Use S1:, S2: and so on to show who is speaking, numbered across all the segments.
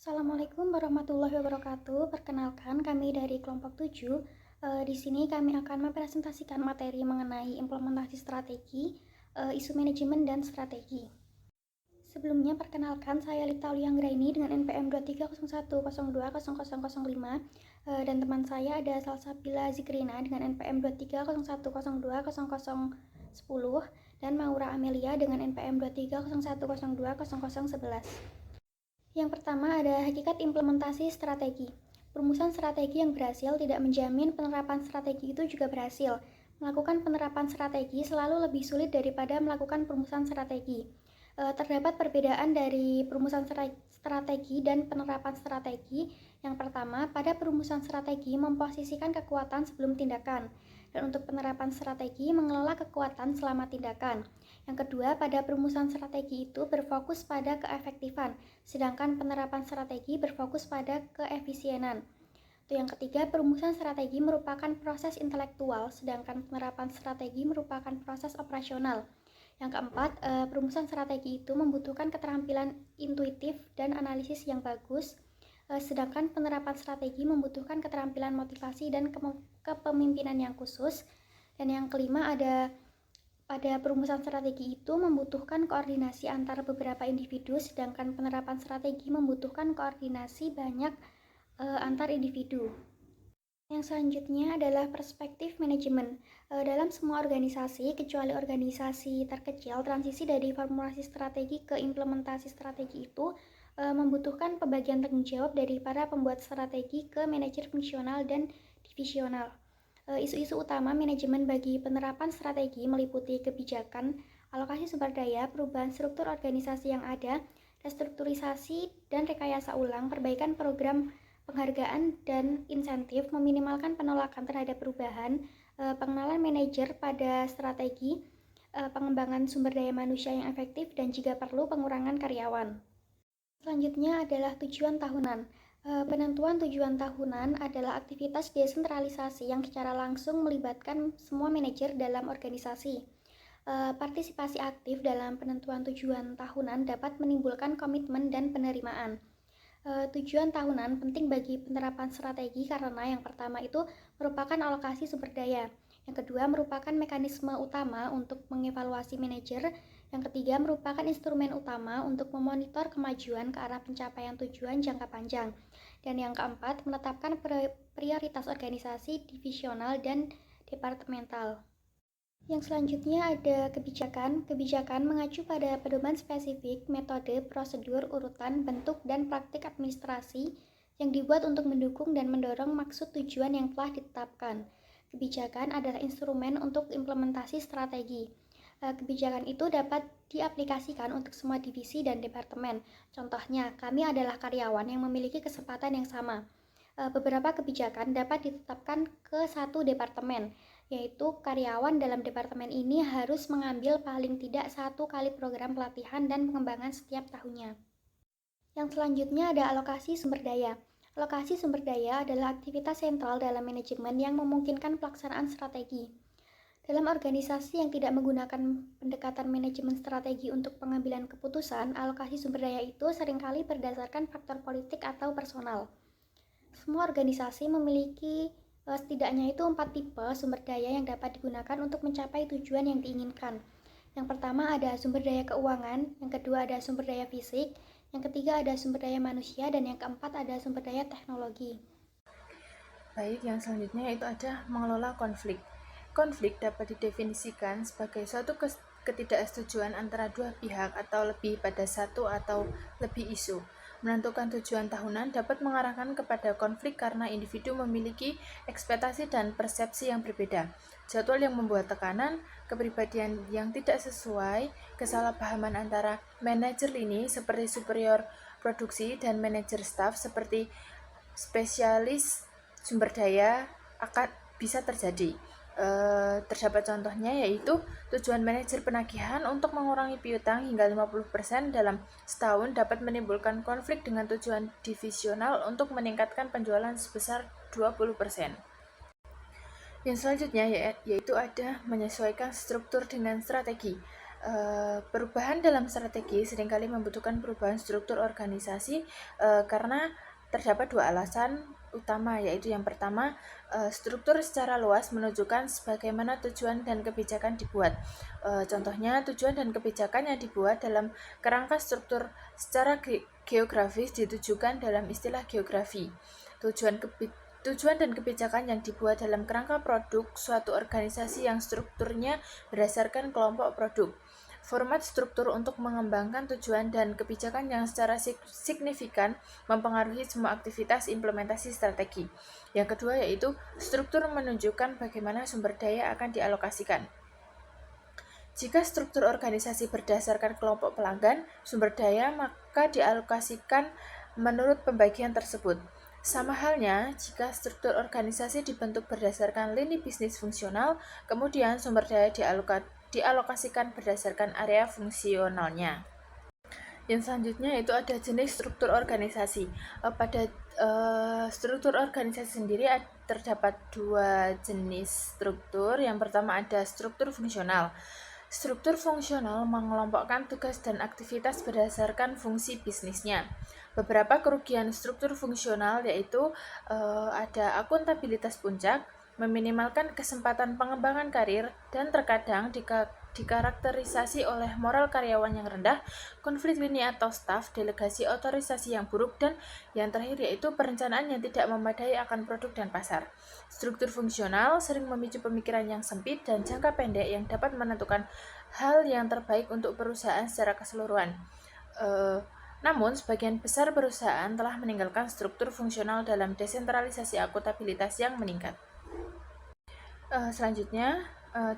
S1: Assalamualaikum warahmatullahi wabarakatuh. Perkenalkan, kami dari kelompok 7. Di sini kami akan mempresentasikan materi mengenai implementasi strategi, isu manajemen dan strategi. Sebelumnya, perkenalkan, saya Lita Ulianggraini dengan NPM 2301020005 dan teman saya ada Salsabila Zikrina dengan NPM 2301020010 dan Maura Amelia dengan NPM 2301020011. Yang pertama ada hakikat implementasi strategi. Perumusan strategi yang berhasil tidak menjamin penerapan strategi itu juga berhasil. Melakukan penerapan strategi selalu lebih sulit daripada melakukan perumusan strategi. Terdapat perbedaan dari perumusan strategi dan penerapan strategi. Yang pertama, pada perumusan strategi memposisikan kekuatan sebelum tindakan. Dan untuk penerapan strategi mengelola kekuatan selama tindakan. Yang kedua, pada perumusan strategi itu berfokus pada keefektifan, sedangkan penerapan strategi berfokus pada keefisienan. Yang ketiga, perumusan strategi merupakan proses intelektual, sedangkan penerapan strategi merupakan proses operasional. Yang keempat, perumusan strategi itu membutuhkan keterampilan intuitif dan analisis yang bagus, sedangkan penerapan strategi membutuhkan keterampilan motivasi dan kepemimpinan yang khusus. Dan yang kelima, pada perumusan strategi itu membutuhkan koordinasi antara beberapa individu, sedangkan penerapan strategi membutuhkan koordinasi banyak antar individu. Yang selanjutnya adalah perspektif manajemen. Dalam semua organisasi, kecuali organisasi terkecil, transisi dari formulasi strategi ke implementasi strategi itu membutuhkan pembagian tanggung jawab dari para pembuat strategi ke manajer fungsional dan divisional. Isu-isu utama manajemen bagi penerapan strategi meliputi kebijakan, alokasi sumber daya, perubahan struktur organisasi yang ada, restrukturisasi dan rekayasa ulang, perbaikan program penghargaan dan insentif, meminimalkan penolakan terhadap perubahan, pengenalan manajer pada strategi, pengembangan sumber daya manusia yang efektif, dan jika perlu pengurangan karyawan. Selanjutnya adalah tujuan tahunan. Penentuan tujuan tahunan adalah aktivitas desentralisasi yang secara langsung melibatkan semua manajer dalam organisasi. Partisipasi aktif dalam penentuan tujuan tahunan dapat menimbulkan komitmen dan penerimaan. Tujuan tahunan penting bagi penerapan strategi karena yang pertama itu merupakan alokasi sumber daya. Yang kedua merupakan mekanisme utama untuk mengevaluasi manajer. Yang ketiga merupakan instrumen utama untuk memonitor kemajuan ke arah pencapaian tujuan jangka panjang. Dan yang keempat menetapkan prioritas organisasi divisional dan departemental. Yang selanjutnya ada kebijakan. Kebijakan mengacu pada pedoman spesifik, metode, prosedur, urutan, bentuk, dan praktik administrasi yang dibuat untuk mendukung dan mendorong maksud tujuan yang telah ditetapkan. Kebijakan adalah instrumen untuk implementasi strategi. Kebijakan itu dapat diaplikasikan untuk semua divisi dan departemen. Contohnya, kami adalah karyawan yang memiliki kesempatan yang sama. Beberapa kebijakan dapat ditetapkan ke satu departemen, yaitu karyawan dalam departemen ini harus mengambil paling tidak 1 kali program pelatihan dan pengembangan setiap tahunnya. Yang selanjutnya ada alokasi sumber daya. Alokasi sumber daya adalah aktivitas sentral dalam manajemen yang memungkinkan pelaksanaan strategi. Dalam organisasi yang tidak menggunakan pendekatan manajemen strategi untuk pengambilan keputusan, alokasi sumber daya itu seringkali berdasarkan faktor politik atau personal. Semua organisasi memiliki setidaknya itu 4 tipe sumber daya yang dapat digunakan untuk mencapai tujuan yang diinginkan. Yang pertama ada sumber daya keuangan, yang kedua ada sumber daya fisik, yang ketiga ada sumber daya manusia, dan yang keempat ada sumber daya teknologi.
S2: Baik, yang selanjutnya yaitu ada mengelola konflik. Konflik dapat didefinisikan sebagai suatu ketidaksetujuan antara dua pihak atau lebih pada satu atau lebih isu. Menentukan tujuan tahunan dapat mengarahkan kepada konflik karena individu memiliki ekspektasi dan persepsi yang berbeda. Jadwal yang membuat tekanan, kepribadian yang tidak sesuai, kesalahpahaman antara manajer lini seperti superior produksi dan manajer staff seperti spesialis sumber daya akan bisa terjadi. Terdapat contohnya yaitu tujuan manajer penagihan untuk mengurangi piutang hingga 50% dalam setahun dapat menimbulkan konflik dengan tujuan divisional untuk meningkatkan penjualan sebesar 20%. Yang selanjutnya yaitu ada menyesuaikan struktur dengan strategi. Perubahan dalam strategi seringkali membutuhkan perubahan struktur organisasi karena terdapat dua alasan utama, yaitu yang pertama, struktur secara luas menunjukkan bagaimana tujuan dan kebijakan dibuat. Contohnya, tujuan dan kebijakan yang dibuat dalam kerangka struktur secara geografis ditujukan dalam istilah geografi. Tujuan dan kebijakan yang dibuat dalam kerangka produk suatu organisasi yang strukturnya berdasarkan kelompok produk. Format struktur untuk mengembangkan tujuan dan kebijakan yang secara signifikan mempengaruhi semua aktivitas implementasi strategi. Yang kedua yaitu struktur menunjukkan bagaimana sumber daya akan dialokasikan. Jika struktur organisasi berdasarkan kelompok pelanggan, sumber daya maka dialokasikan menurut pembagian tersebut. Sama halnya, jika struktur organisasi dibentuk berdasarkan lini bisnis fungsional, kemudian sumber daya dialokasikan berdasarkan area fungsionalnya. Yang selanjutnya itu ada jenis struktur organisasi. Pada struktur organisasi sendiri terdapat dua jenis struktur. Yang pertama ada struktur fungsional. Struktur fungsional mengelompokkan tugas dan aktivitas berdasarkan fungsi bisnisnya. Beberapa kerugian struktur fungsional yaitu ada akuntabilitas puncak, meminimalkan kesempatan pengembangan karir, dan terkadang dikarakterisasi oleh moral karyawan yang rendah, konflik lini atau staf, delegasi otorisasi yang buruk, dan yang terakhir yaitu perencanaan yang tidak memadai akan produk dan pasar. Struktur fungsional sering memicu pemikiran yang sempit dan jangka pendek yang dapat menentukan hal yang terbaik untuk perusahaan secara keseluruhan. Namun, sebagian besar perusahaan telah meninggalkan struktur fungsional dalam desentralisasi akuntabilitas yang meningkat. Selanjutnya,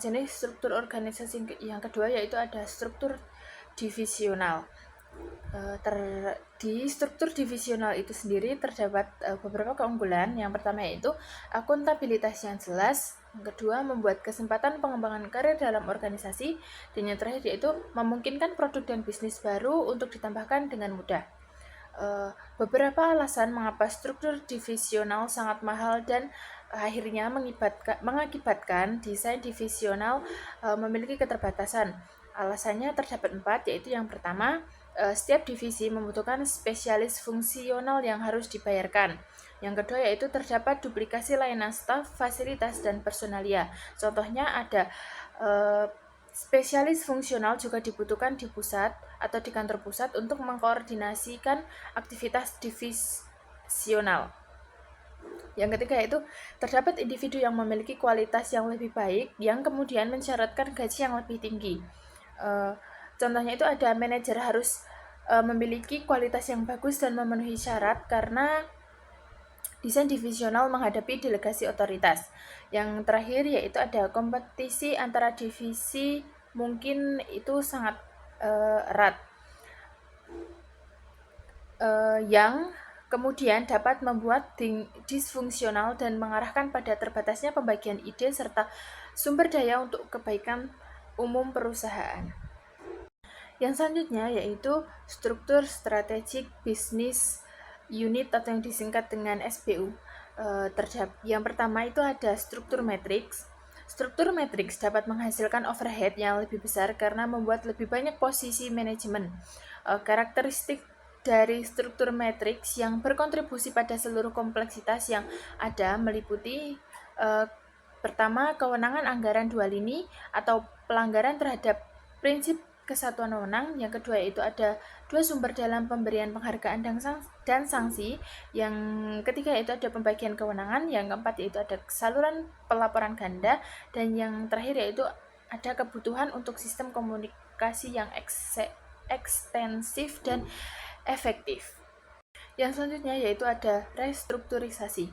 S2: jenis struktur organisasi yang kedua yaitu ada struktur divisional. Di struktur divisional itu sendiri terdapat beberapa keunggulan. Yang pertama yaitu akuntabilitas yang jelas, yang kedua membuat kesempatan pengembangan karir dalam organisasi, dan yang terakhir yaitu memungkinkan produk dan bisnis baru untuk ditambahkan dengan mudah. Beberapa alasan mengapa struktur divisional sangat mahal dan akhirnya mengakibatkan desain divisional memiliki keterbatasan. Alasannya terdapat 4, yaitu yang pertama, setiap divisi membutuhkan spesialis fungsional yang harus dibayarkan. Yang kedua yaitu terdapat duplikasi layanan staf, fasilitas, dan personalia. Contohnya ada spesialis fungsional juga dibutuhkan di pusat atau di kantor pusat untuk mengkoordinasikan aktivitas divisional. Yang ketiga yaitu terdapat individu yang memiliki kualitas yang lebih baik yang kemudian mensyaratkan gaji yang lebih tinggi. Contohnya itu ada manajer harus memiliki kualitas yang bagus dan memenuhi syarat karena desain divisional menghadapi delegasi otoritas. Yang terakhir yaitu ada kompetisi antara divisi, mungkin itu sangat erat, yang kemudian dapat membuat disfungsional dan mengarahkan pada terbatasnya pembagian ide serta sumber daya untuk kebaikan umum perusahaan. Yang selanjutnya yaitu struktur strategic business unit atau yang disingkat dengan SBU. Yang pertama itu ada struktur matriks. Struktur matriks dapat menghasilkan overhead yang lebih besar karena membuat lebih banyak posisi manajemen. Karakteristik dari struktur matriks yang berkontribusi pada seluruh kompleksitas yang ada meliputi pertama, kewenangan anggaran dua lini atau pelanggaran terhadap prinsip kesatuan wewenang. Yang kedua yaitu ada dua sumber dalam pemberian penghargaan dan sanksi. Yang ketiga yaitu ada pembagian kewenangan. Yang keempat yaitu ada saluran pelaporan ganda. Dan yang terakhir yaitu ada kebutuhan untuk sistem komunikasi yang ekstensif dan efektif. Yang selanjutnya yaitu ada restrukturisasi.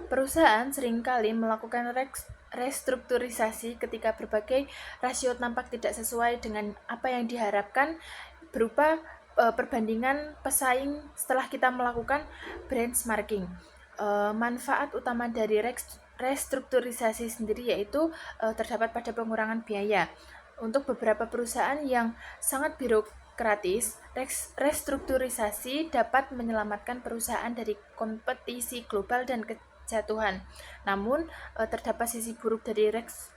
S2: Perusahaan seringkali melakukan restrukturisasi ketika berbagai rasio tampak tidak sesuai dengan apa yang diharapkan, berupa perbandingan pesaing setelah kita melakukan benchmarking. Manfaat utama dari restrukturisasi sendiri yaitu terdapat pada pengurangan biaya. Untuk beberapa perusahaan yang sangat birokratis, restrukturisasi dapat menyelamatkan perusahaan dari kompetisi global dan jatuhan. Namun, terdapat sisi buruk dari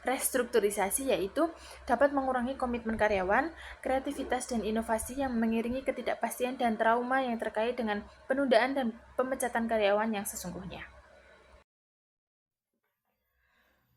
S2: restrukturisasi, yaitu dapat mengurangi komitmen karyawan, kreativitas dan inovasi yang mengiringi ketidakpastian dan trauma yang terkait dengan penundaan dan pemecatan karyawan yang sesungguhnya.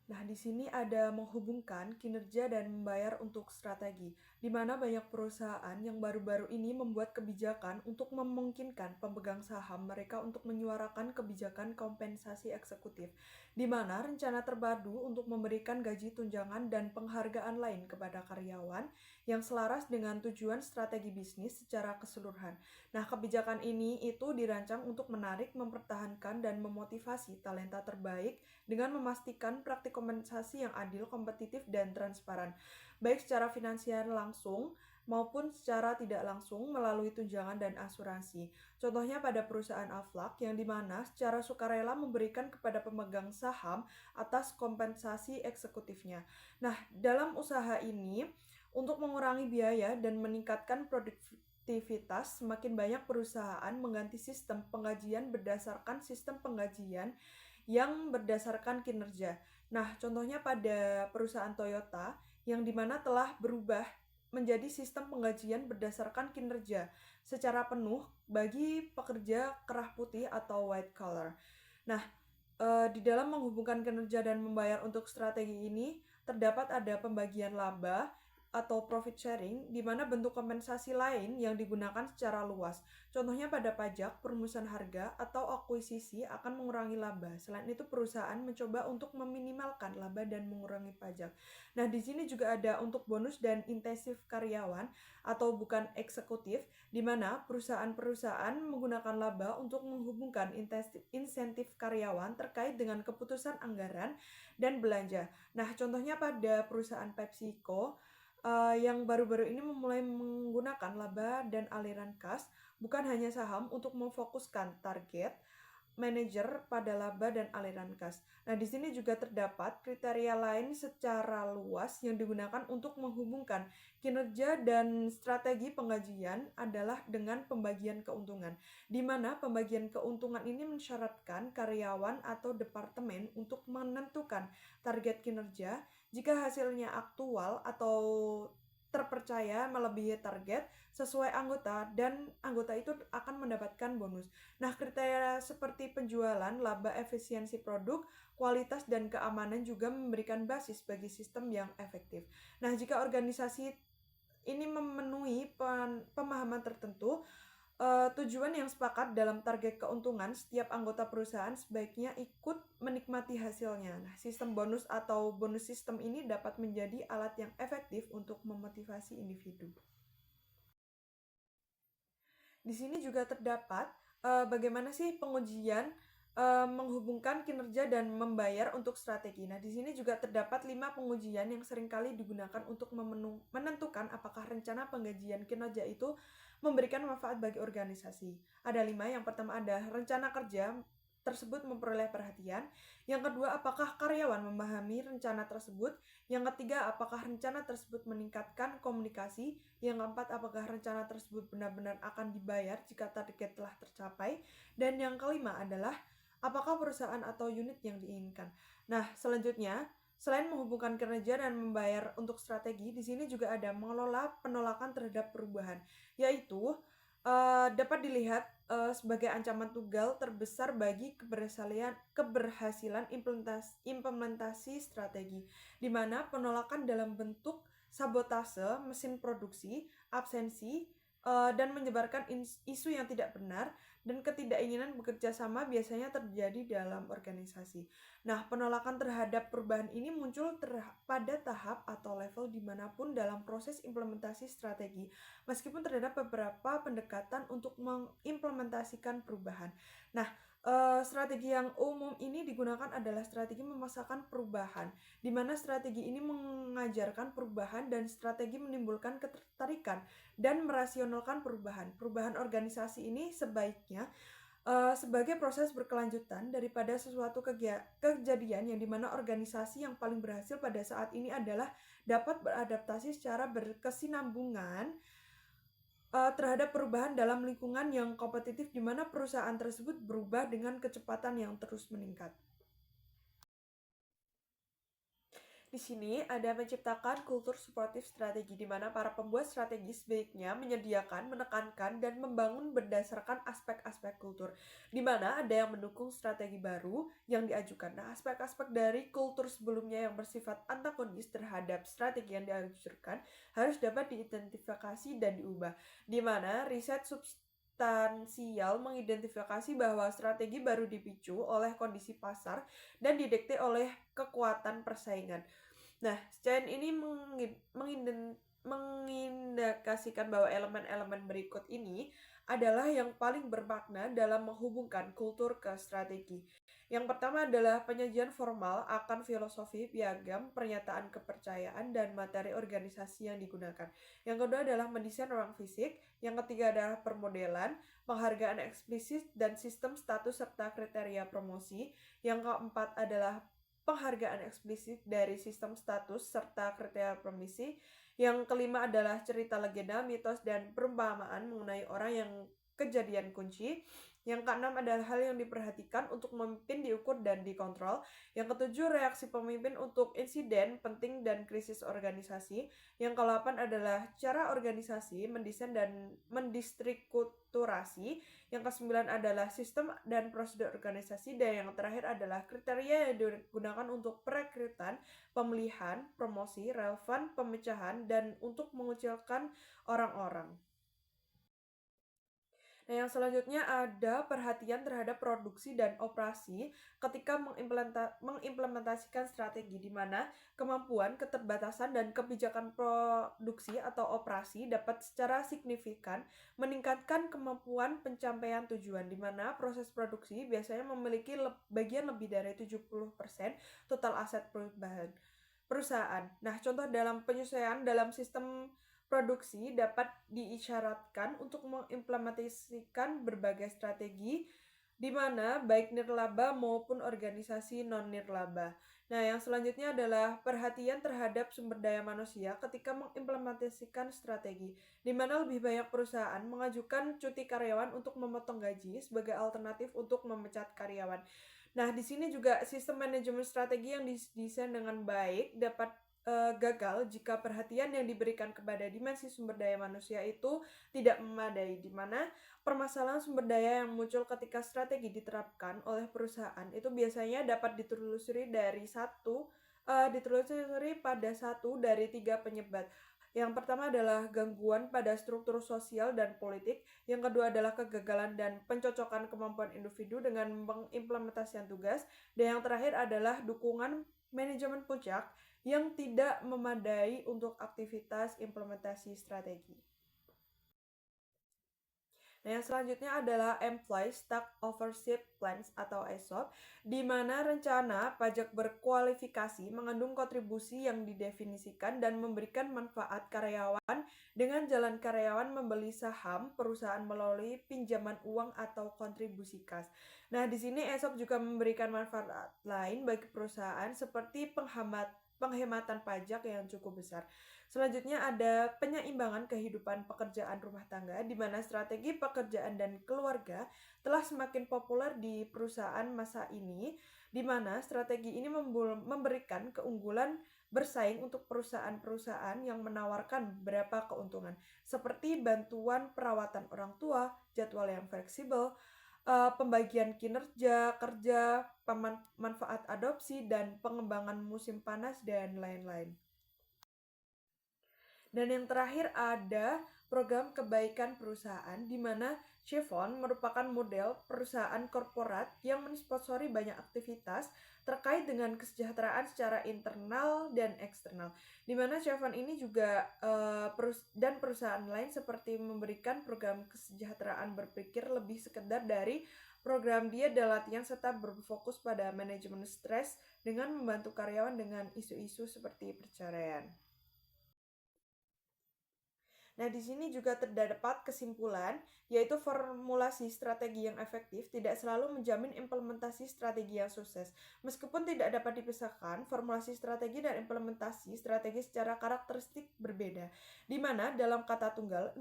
S3: Nah, di sini ada menghubungkan kinerja dan membayar untuk strategi, di mana banyak perusahaan yang baru-baru ini membuat kebijakan untuk memungkinkan pemegang saham mereka untuk menyuarakan kebijakan kompensasi eksekutif, di mana rencana terpadu untuk memberikan gaji tunjangan dan penghargaan lain kepada karyawan yang selaras dengan tujuan strategi bisnis secara keseluruhan. Nah, kebijakan ini itu dirancang untuk menarik, mempertahankan, dan memotivasi talenta terbaik dengan memastikan praktik kompensasi yang adil, kompetitif, dan transparan, baik secara finansial langsung maupun secara tidak langsung melalui tunjangan dan asuransi. Contohnya pada perusahaan Aflac yang dimana secara sukarela memberikan kepada pemegang saham atas kompensasi eksekutifnya. Nah, dalam usaha ini, untuk mengurangi biaya dan meningkatkan produktivitas, semakin banyak perusahaan mengganti sistem penggajian berdasarkan sistem penggajian yang berdasarkan kinerja. Nah, contohnya pada perusahaan Toyota yang dimana telah berubah menjadi sistem penggajian berdasarkan kinerja secara penuh bagi pekerja kerah putih atau white collar. Nah, di dalam menghubungkan kinerja dan membayar untuk strategi ini terdapat ada pembagian laba atau profit sharing, di mana bentuk kompensasi lain yang digunakan secara luas. Contohnya pada pajak, perumusan harga, atau akuisisi akan mengurangi laba. Selain itu, perusahaan mencoba untuk meminimalkan laba dan mengurangi pajak. Nah, di sini juga ada untuk bonus dan intensif karyawan atau bukan eksekutif, di mana perusahaan-perusahaan menggunakan laba untuk menghubungkan insentif karyawan terkait dengan keputusan anggaran dan belanja. Nah, contohnya pada perusahaan PepsiCo, yang baru-baru ini memulai menggunakan laba dan aliran kas, bukan hanya saham untuk memfokuskan target manajer pada laba dan aliran kas. Nah, di sini juga terdapat kriteria lain secara luas yang digunakan untuk menghubungkan kinerja dan strategi penggajian adalah dengan pembagian keuntungan, di mana pembagian keuntungan ini mensyaratkan karyawan atau departemen untuk menentukan target kinerja. Jika hasilnya aktual atau terpercaya melebihi target sesuai anggota dan anggota itu akan mendapatkan bonus. Nah, kriteria seperti penjualan, laba, efisiensi produk, kualitas, dan keamanan juga memberikan basis bagi sistem yang efektif. Nah, jika organisasi ini memenuhi pemahaman tertentu, tujuan yang sepakat dalam target keuntungan, setiap anggota perusahaan sebaiknya ikut menikmati hasilnya. Nah, sistem bonus atau bonus sistem ini dapat menjadi alat yang efektif untuk memotivasi individu. Di sini juga terdapat bagaimana sih pengujian menghubungkan kinerja dan membayar untuk strategi. Nah, di sini juga terdapat 5 pengujian yang seringkali digunakan untuk menentukan apakah rencana penggajian kinerja itu memberikan manfaat bagi organisasi. Ada 5. Yang pertama ada rencana kerja tersebut memperoleh perhatian. Yang kedua, apakah karyawan memahami rencana tersebut? Yang ketiga, apakah rencana tersebut meningkatkan komunikasi? Yang keempat, apakah rencana tersebut benar-benar akan dibayar jika target telah tercapai? Dan yang kelima adalah apakah perusahaan atau unit yang diinginkan. Nah, selanjutnya, selain menghubungkan kinerja dan membayar untuk strategi, di sini juga ada mengelola penolakan terhadap perubahan, yaitu dapat dilihat sebagai ancaman tunggal terbesar bagi keberhasilan implementasi strategi, di mana penolakan dalam bentuk sabotase mesin produksi, absensi, dan menyebarkan isu yang tidak benar, dan ketidakinginan bekerja sama biasanya terjadi dalam organisasi. Nah, penolakan terhadap perubahan ini muncul pada tahap atau level dimanapun dalam proses implementasi strategi, meskipun terdapat beberapa pendekatan untuk mengimplementasikan perubahan. Nah, strategi yang umum ini digunakan adalah strategi memaksakan perubahan, di mana strategi ini mengajarkan perubahan dan strategi menimbulkan ketertarikan dan merasionalkan perubahan. Perubahan organisasi ini sebaiknya sebagai proses berkelanjutan daripada sesuatu kejadian yang dimana organisasi yang paling berhasil pada saat ini adalah dapat beradaptasi secara berkesinambungan terhadap perubahan dalam lingkungan yang kompetitif di mana perusahaan tersebut berubah dengan kecepatan yang terus meningkat. Di sini ada menciptakan kultur suportif strategi di mana para pembuat strategi sebaiknya menyediakan, menekankan, dan membangun berdasarkan aspek-aspek kultur, di mana ada yang mendukung strategi baru yang diajukan. Nah, aspek-aspek dari kultur sebelumnya yang bersifat antagonis terhadap strategi yang dianjurkan harus dapat diidentifikasi dan diubah, di mana riset substansial mengidentifikasi bahwa strategi baru dipicu oleh kondisi pasar dan didikte oleh kekuatan persaingan. Nah, scan ini mengindikasikan bahwa elemen-elemen berikut ini adalah yang paling bermakna dalam menghubungkan kultur ke strategi. Yang pertama adalah penyajian formal akan filosofi piagam, pernyataan kepercayaan, dan materi organisasi yang digunakan. Yang kedua adalah mendesain ruang fisik. Yang ketiga adalah permodelan, penghargaan eksplisit, dan sistem status serta kriteria promosi. Yang keempat adalah penghargaan eksplisit dari sistem status serta kriteria promosi. Yang kelima adalah cerita legenda, mitos, dan perumpamaan mengenai orang yang kejadian kunci. Yang keenam adalah hal yang diperhatikan untuk memimpin, diukur, dan dikontrol. Yang ketujuh, reaksi pemimpin untuk insiden penting dan krisis organisasi. Yang kedelapan adalah cara organisasi mendesain dan mendistributurasi. Yang kesembilan adalah sistem dan prosedur organisasi. Dan yang terakhir adalah kriteria yang digunakan untuk perekrutan, pemilihan, promosi, relevan, pemecahan, dan untuk mengucilkan orang-orang. Nah, yang selanjutnya ada perhatian terhadap produksi dan operasi ketika mengimplementasikan strategi, di mana kemampuan, keterbatasan, dan kebijakan produksi atau operasi dapat secara signifikan meningkatkan kemampuan pencapaian tujuan, di mana proses produksi biasanya memiliki bagian lebih dari 70% total aset perusahaan. Nah, contoh dalam penyesuaian dalam sistem produksi dapat diisyaratkan untuk mengimplementasikan berbagai strategi di mana baik nirlaba maupun organisasi non-nirlaba. Nah, yang selanjutnya adalah perhatian terhadap sumber daya manusia ketika mengimplementasikan strategi, di mana lebih banyak perusahaan mengajukan cuti karyawan untuk memotong gaji sebagai alternatif untuk memecat karyawan. Nah, di sini juga sistem manajemen strategi yang didesain dengan baik dapat gagal jika perhatian yang diberikan kepada dimensi sumber daya manusia itu tidak memadai, di mana permasalahan sumber daya yang muncul ketika strategi diterapkan oleh perusahaan itu biasanya dapat ditelusuri pada satu dari tiga penyebab. Yang pertama adalah gangguan pada struktur sosial dan politik. Yang kedua adalah kegagalan dan pencocokan kemampuan individu dengan pengimplementasian tugas. Dan yang terakhir adalah dukungan manajemen puncak yang tidak memadai untuk aktivitas implementasi strategi. Nah, yang selanjutnya adalah Employee Stock Ownership Plans atau ESOP, di mana rencana pajak berkualifikasi mengandung kontribusi yang didefinisikan dan memberikan manfaat karyawan dengan jalan karyawan membeli saham perusahaan melalui pinjaman uang atau kontribusi kas. Nah, di sini ESOP juga memberikan manfaat lain bagi perusahaan seperti penghematan pajak yang cukup besar. Selanjutnya ada penyeimbangan kehidupan pekerjaan rumah tangga, di mana strategi pekerjaan dan keluarga telah semakin populer di perusahaan masa ini, di mana strategi ini memberikan keunggulan bersaing untuk perusahaan-perusahaan yang menawarkan beberapa keuntungan, seperti bantuan perawatan orang tua, jadwal yang fleksibel, pembagian kinerja, kerja, manfaat adopsi, dan pengembangan musim panas, dan lain-lain. Dan yang terakhir ada program kebaikan perusahaan, di mana Chevron merupakan model perusahaan korporat yang mensponsori banyak aktivitas terkait dengan kesejahteraan secara internal dan eksternal. Di mana Chevron ini juga dan perusahaan lain seperti memberikan program kesejahteraan berpikir lebih sekedar dari program diet dan latihan serta berfokus pada manajemen stres dengan membantu karyawan dengan isu-isu seperti perceraian. Nah, di sini juga terdapat kesimpulan, yaitu formulasi strategi yang efektif tidak selalu menjamin implementasi strategi yang sukses. Meskipun tidak dapat dipisahkan, formulasi strategi dan implementasi strategi secara karakteristik berbeda. Di mana dalam kata tunggal,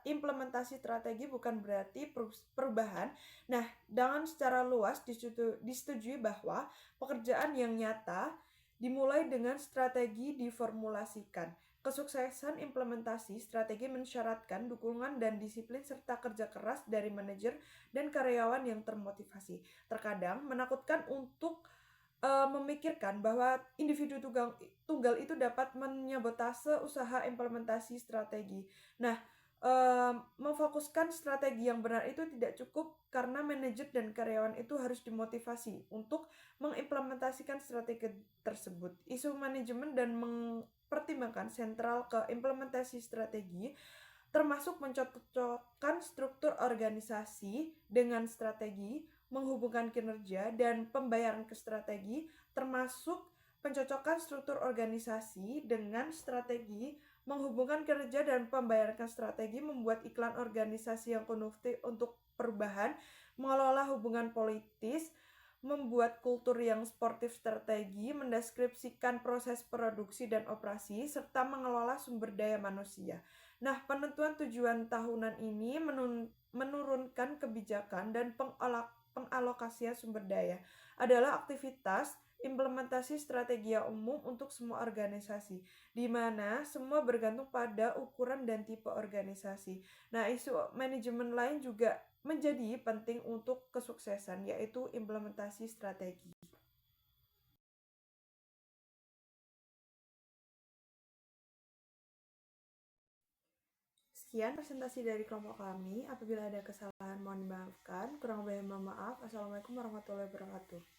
S3: implementasi strategi bukan berarti perubahan. Nah, dengan secara luas disetujui bahwa pekerjaan yang nyata dimulai dengan strategi diformulasikan. Kesuksesan implementasi strategi mensyaratkan dukungan dan disiplin serta kerja keras dari manajer dan karyawan yang termotivasi. Terkadang menakutkan untuk memikirkan bahwa individu tunggal itu dapat menyabotase usaha implementasi strategi. Nah, memfokuskan strategi yang benar itu tidak cukup karena manajer dan karyawan itu harus dimotivasi untuk mengimplementasikan strategi tersebut. Isu manajemen dan mempertimbangkan sentral ke implementasi strategi termasuk mencocokkan struktur organisasi dengan strategi, menghubungkan kinerja dan pembayaran ke strategi, termasuk pencocokan struktur organisasi dengan strategi, menghubungkan kinerja dan pembayaran ke strategi, membuat iklan organisasi yang kondusif untuk perubahan, mengelola hubungan politis, membuat kultur yang sportif strategi, mendeskripsikan proses produksi dan operasi, serta mengelola sumber daya manusia. Nah, penentuan tujuan tahunan ini menurunkan kebijakan dan pengalokasian sumber daya adalah aktivitas implementasi strategi yang umum untuk semua organisasi, di mana semua bergantung pada ukuran dan tipe organisasi. Nah, isu manajemen lain juga menjadi penting untuk kesuksesan, yaitu implementasi strategi. Sekian presentasi dari kelompok kami. Apabila ada kesalahan mohon dimaafkan. Kurang lebihnya mohon maaf. Assalamualaikum warahmatullahi wabarakatuh.